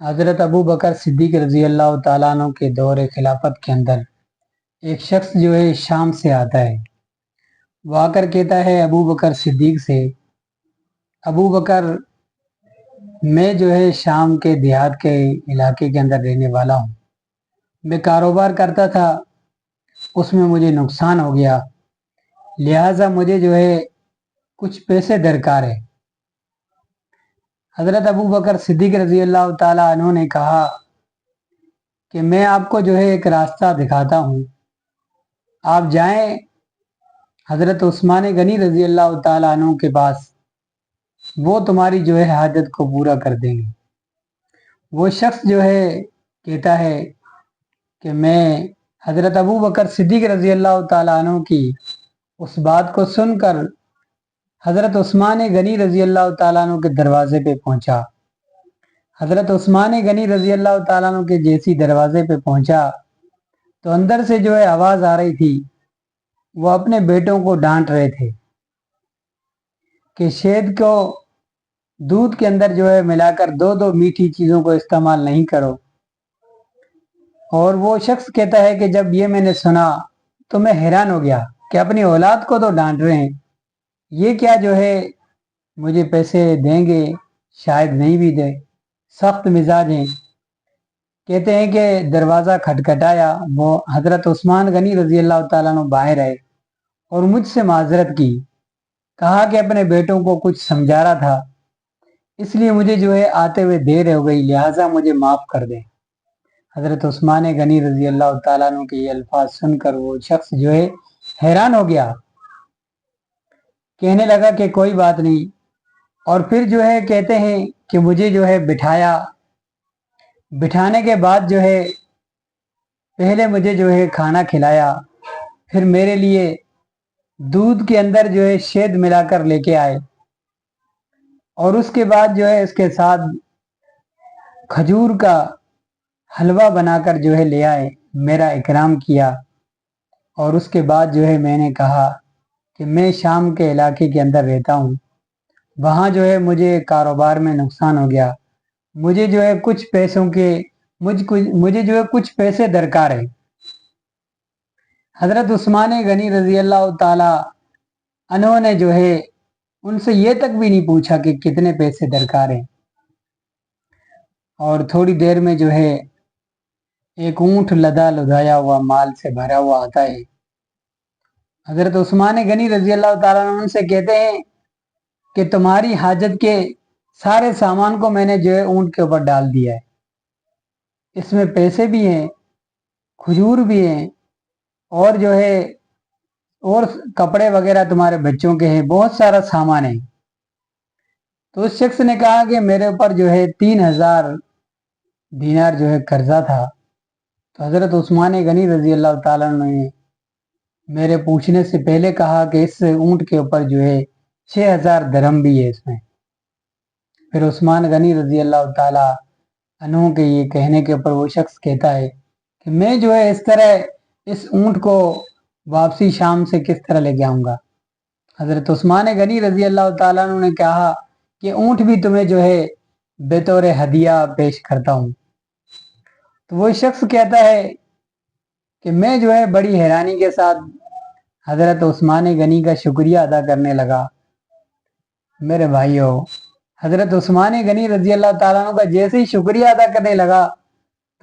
حضرت ابو بکر صدیق رضی اللہ تعالیٰ عنہ کے دور خلافت کے اندر ایک شخص جو ہے شام سے آتا ہے، وہ آ کر کہتا ہے ابو بکر صدیق سے، ابو بکر میں جو ہے شام کے دیہات کے علاقے کے اندر رہنے والا ہوں، میں کاروبار کرتا تھا، اس میں مجھے نقصان ہو گیا، لہٰذا مجھے جو ہے کچھ پیسے درکار ہے۔ حضرت ابو بکر صدیق رضی اللہ تعالیٰ عنہ نے کہا کہ میں آپ کو جو ہے ایک راستہ دکھاتا ہوں، آپ جائیں حضرت عثمان غنی رضی اللہ تعالیٰ عنہ کے پاس، وہ تمہاری جو ہے حاجت کو پورا کر دیں گے۔ وہ شخص جو ہے کہتا ہے کہ میں حضرت ابو بکر صدیق رضی اللہ تعالیٰ عنہ کی اس بات کو سن کر حضرت عثمان غنی رضی اللہ تعالیٰ عنہ کے دروازے پہ پہنچا۔ حضرت عثمان غنی رضی اللہ تعالیٰ عنہ کے جیسی دروازے پہ پہنچا تو اندر سے جو ہے آواز آ رہی تھی، وہ اپنے بیٹوں کو ڈانٹ رہے تھے کہ شہد کو دودھ کے اندر جو ہے ملا کر دو میٹھی چیزوں کو استعمال نہیں کرو۔ اور وہ شخص کہتا ہے کہ جب یہ میں نے سنا تو میں حیران ہو گیا کہ اپنی اولاد کو تو ڈانٹ رہے ہیں، یہ کیا جو ہے مجھے پیسے دیں گے، شاید نہیں بھی دے، سخت مزاج ہیں۔ کہتے ہیں کہ دروازہ کھٹکھٹایا، وہ حضرت عثمان غنی رضی اللہ تعالیٰ عنہ باہر آئے اور مجھ سے معذرت کی، کہا کہ اپنے بیٹوں کو کچھ سمجھا رہا تھا، اس لیے مجھے جو ہے آتے ہوئے دیر ہو گئی، لہٰذا مجھے معاف کر دیں۔ حضرت عثمان غنی رضی اللہ تعالیٰ عنہ کے یہ الفاظ سن کر وہ شخص جو ہے حیران ہو گیا، کہنے لگا کہ کوئی بات نہیں، اور پھر جو ہے کہتے ہیں کہ مجھے جو ہے بٹھایا، بٹھانے کے بعد جو ہے پہلے مجھے جو ہے کھانا کھلایا، پھر میرے لیے دودھ کے اندر جو ہے شہد ملا کر لے کے آئے، اور اس کے بعد جو ہے اس کے ساتھ کھجور کا حلوہ بنا کر جو ہے لے آئے، میرا اکرام کیا۔ اور اس کے بعد جو ہے میں نے کہا کہ میں شام کے علاقے کے اندر رہتا ہوں، وہاں جو ہے مجھے کاروبار میں نقصان ہو گیا، مجھے جو ہے کچھ پیسوں کے مجھے جو ہے کچھ پیسے درکار ہے۔ حضرت عثمان غنی رضی اللہ تعالی عنہ نے جو ہے ان سے یہ تک بھی نہیں پوچھا کہ کتنے پیسے درکار ہیں، اور تھوڑی دیر میں جو ہے ایک اونٹ لدا لدایا ہوا مال سے بھرا ہوا آتا ہے۔ حضرت عثمان غنی رضی اللہ تعالیٰ عنہ ان سے کہتے ہیں کہ تمہاری حاجت کے سارے سامان کو میں نے جو ہے اونٹ کے اوپر ڈال دیا ہے، اس میں پیسے بھی ہیں، کھجور بھی ہیں، اور جو ہے اور کپڑے وغیرہ تمہارے بچوں کے ہیں، بہت سارا سامان ہے۔ تو اس شخص نے کہا کہ میرے اوپر جو ہے 3000 دینار جو ہے قرضہ تھا۔ تو حضرت عثمان غنی رضی اللہ تعالیٰ عنہ نے میرے پوچھنے سے پہلے کہا کہ اس اونٹ کے اوپر جو ہے 6000 درہم بھی ہے اس میں۔ پھر عثمان غنی رضی اللہ تعالیٰ عنہ کے یہ کہنے کے اوپر وہ شخص کہتا ہے کہ میں جو ہے اس طرح اس اونٹ کو واپسی شام سے کس طرح لے کے آؤں گا۔ حضرت عثمان غنی رضی اللہ تعالیٰ عنہ نے کہا کہ اونٹ بھی تمہیں جو ہے بطور ہدیہ پیش کرتا ہوں۔ تو وہ شخص کہتا ہے کہ میں جو ہے بڑی حیرانی کے ساتھ حضرت عثمان غنی کا شکریہ ادا کرنے لگا۔ میرے بھائیوں، حضرت عثمان غنی رضی اللہ تعالیٰ عنہ کا جیسے ہی شکریہ ادا کرنے لگا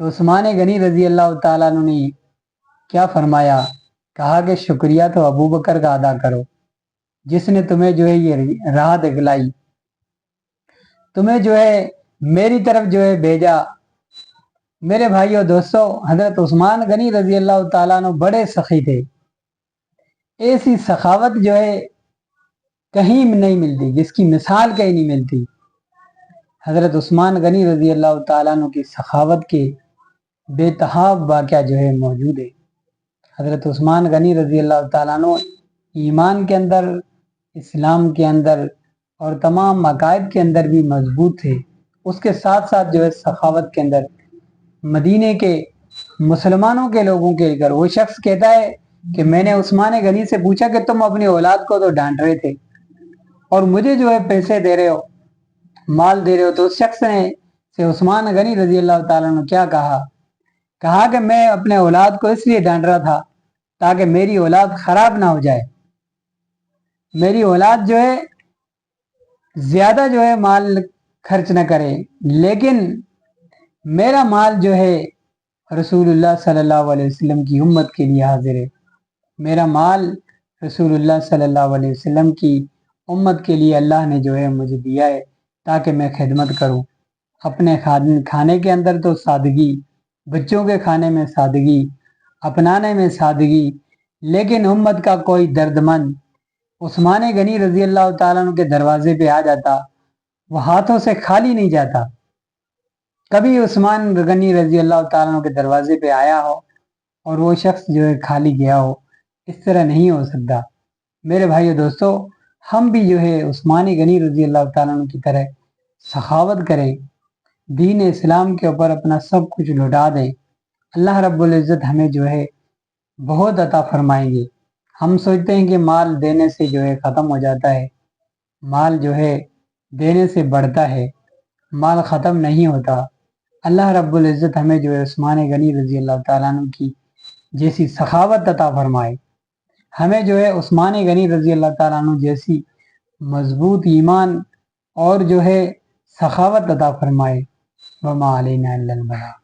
تو عثمان غنی رضی اللہ تعالیٰ عنہ نے کیا فرمایا، کہا کہ شکریہ تو ابو بکر کا ادا کرو، جس نے تمہیں جو ہے یہ راہ دکھلائی، تمہیں جو ہے میری طرف جو ہے بھیجا۔ میرے بھائیوں دوستو، حضرت عثمان غنی رضی اللہ تعالیٰ عنہ بڑے سخی تھے، ایسی سخاوت جو ہے کہیں نہیں ملتی، جس کی مثال کہیں نہیں ملتی۔ حضرت عثمان غنی رضی اللہ تعالیٰ عنہ کی سخاوت کے بے تحاب واقعہ جو ہے موجود ہے۔ حضرت عثمان غنی رضی اللہ تعالیٰ عنہ ایمان کے اندر، اسلام کے اندر اور تمام عقائد کے اندر بھی مضبوط تھے، اس کے ساتھ ساتھ جو ہے سخاوت کے اندر مدینے کے مسلمانوں کے لوگوں کے لیے وہ شخص کہتا ہے کہ میں نے عثمان غنی سے پوچھا کہ تم اپنی اولاد کو تو ڈانٹ رہے تھے اور مجھے جو ہے پیسے دے رہے ہو، مال دے رہے ہو، تو اس شخص نے سے عثمان غنی رضی اللہ تعالیٰ عنہ کیا کہا کہ میں اپنے اولاد کو اس لیے ڈانٹ رہا تھا تاکہ میری اولاد خراب نہ ہو جائے، میری اولاد جو ہے زیادہ جو ہے مال خرچ نہ کرے، لیکن میرا مال جو ہے رسول اللہ صلی اللہ علیہ وسلم کی امت کے لیے حاضر ہے، میرا مال رسول اللہ صلی اللہ علیہ وسلم کی امت کے لیے اللہ نے جو ہے مجھے دیا ہے تاکہ میں خدمت کروں۔ اپنے کھانے کے اندر تو سادگی، بچوں کے کھانے میں سادگی، اپنانے میں سادگی، لیکن امت کا کوئی درد مند عثمان غنی رضی اللہ تعالیٰ عنہ کے دروازے پہ آ جاتا، وہ ہاتھوں سے خالی نہیں جاتا۔ کبھی عثمان غنی رضی اللہ تعالیٰ عنہ کے دروازے پہ آیا ہو اور وہ شخص جو ہے خالی گیا ہو، اس طرح نہیں ہو سکتا۔ میرے بھائیو دوستو، ہم بھی جو ہے عثمان غنی رضی اللہ تعالیٰ عنہ کی طرح سخاوت کریں، دین اسلام کے اوپر اپنا سب کچھ لٹا دیں، اللہ رب العزت ہمیں جو ہے بہت عطا فرمائیں گے۔ ہم سوچتے ہیں کہ مال دینے سے جو ہے ختم ہو جاتا ہے، مال جو ہے دینے سے بڑھتا ہے، مال ختم نہیں ہوتا۔ اللہ رب العزت ہمیں جو ہے عثمان غنی رضی اللہ تعالیٰ عنہ کی جیسی سخاوت عطا فرمائے، ہمیں جو ہے عثمان غنی رضی اللہ تعالیٰ عنہ جیسی مضبوط ایمان اور جو ہے سخاوت عطا فرمائے۔ وما علینا الا البلاغ۔